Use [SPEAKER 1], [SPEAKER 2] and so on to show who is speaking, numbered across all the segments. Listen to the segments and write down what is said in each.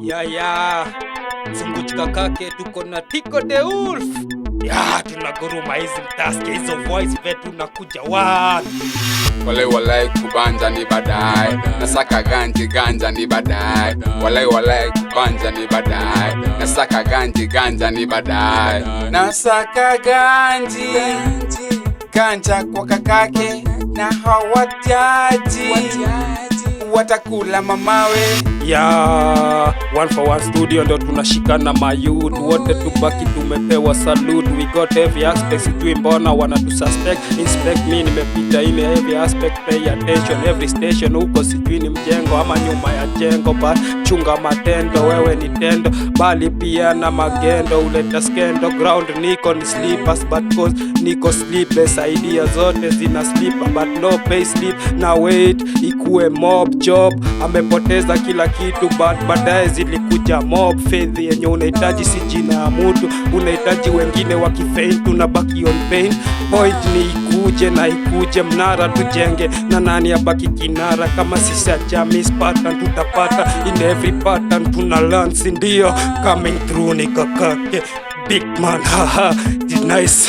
[SPEAKER 1] Ya Zunguchika kake tuko na Tiko the Wolf. Tunaguruma hizi mtaske hizo voice vetu nakuja wapi.
[SPEAKER 2] Walai kubanja ni badai, nasaka ganja ni badai. Walai kubanja ni badai, nasaka ganja ni badai. Nasaka ganja kwa kakake na hawatiaji watakula mamawe.
[SPEAKER 1] One for one studio ndo tunashikana mayouth wote tubaki tumepewa salute. We got every aspect, sijui mbona wana tu suspect. Inspect me nimepita ine every aspect, pay attention every station. Huko sijui ni mjengo ama nyuma ya jengo, but chunga matendo, wewe ni tendo bali pia na magendo. Uleta skendo ground niko ni sleepers, but cause niko sleepless. Idea zote zina sleeper but no pay sleep na wait ikuwe mob job. Amepoteza kila kitu but baadaye zilikuja mob. Faith yenye unahitaji si jina ya mtu, unahitaji wengine wakifeint, tunabaki on pain. Point ni ikuje na ikuje, mnara tujenge na nani abaki kinara. Kama sisi ajami pattern tutapata in every pattern tuna learn, si ndio? Coming through ni kakake big man nice.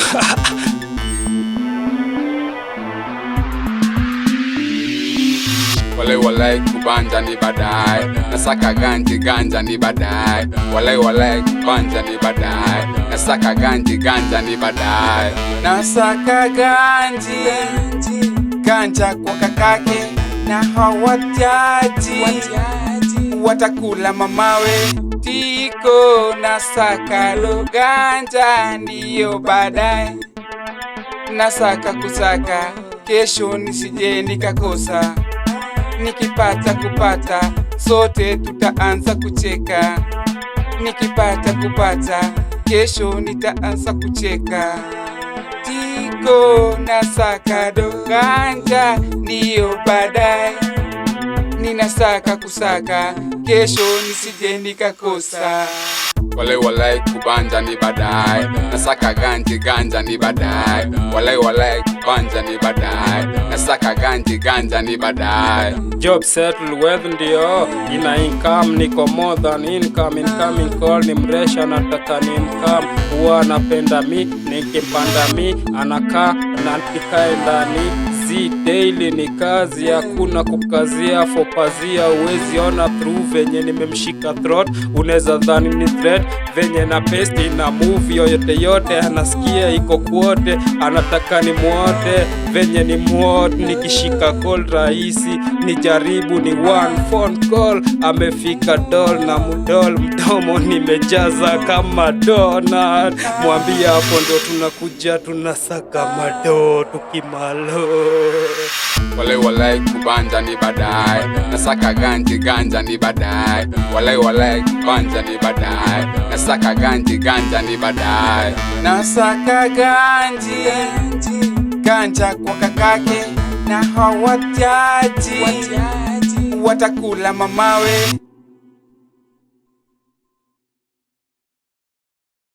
[SPEAKER 2] Walai kubanja ni badai, nasaka ganja ni badai. Walai kubanja ni badai, nasaka ganja ni badai. Nasaka ganja kwa kakake na hawatiaji watakula mamawe. Tiko nasaka ganja ndiyo badai, nasaka kusaka kesho nisije nikakosa. Nikipata kupata sote tutaanza kucheka. Nikipata kupata kesho nitaanza kucheka. Tiko nasaka ganja ndiyo badai, ninasaka kusaka kesho nisije nikakosa. Walai kubanja ni badai, nasaka ganja ni badai. Walai kubanja ni badai, nasaka ganja ni badai.
[SPEAKER 1] Job settle wealth ndio ina income, niko more than income. Incoming call ni mresha nataka ni income. Huwa anapenda mi nikimpanda mi anakaa na nikae ndani. Daily ni kazi, hakuna kukazia fopazia. Uwezi ona through venye nimemshika throat, uneza dhani ni threat. Venye na paste na movie yote anasikia iko kwote, anataka ni mwote. Venye ni mwote nikishika call rahisi, nijaribu ni one phone call. Amefika doll na mudol, mdomo nimejaza kama donut. Mwambia hapo ndo tunakuja tunasaka mado tukimalo.
[SPEAKER 2] Walai kubanja ni badai, nasaka ganja ni badai. Walai kubanja ni badai, nasaka ganja ni badai. Nasaka ganja kwa kakake na hawatiaji watakula mamawe.